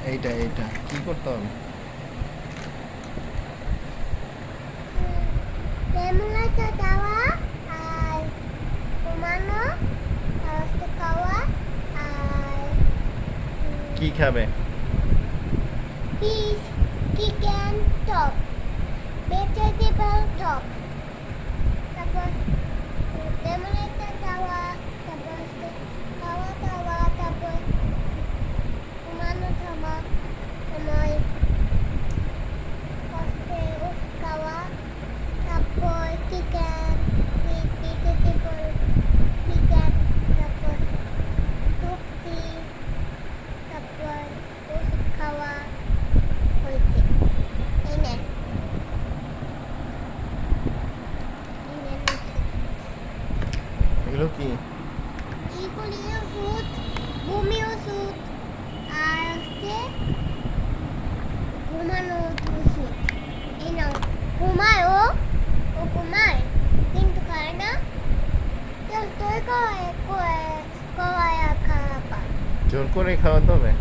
এইটা কি করতে হবে? লেমনটা দেওয়া আর ঘুমানো আর খাওয়া আর কি খাবে? Fish chicken top vegetable top তারপর লেমনটা দেওয়া তারপর খাওয়া দাওয়া তারপর ঘুমানো থামা সময় ওষুধ খাওয়া তারপর চিকেন ভেজিটেবল চিকেন তারপর টুপি তারপর ওষুধ খাওয়া হয়েছে এই নেন ওষুধ এগুলো কি? এইগুলি ওষুধ বমি ওষুধ আর ঘুমানো ওষুধ এই নাও ঘুমায় ও ঘুমায় কিন্তু খায় না তুই কয় খাওয়া জোর করে খাওয়াতে হবে?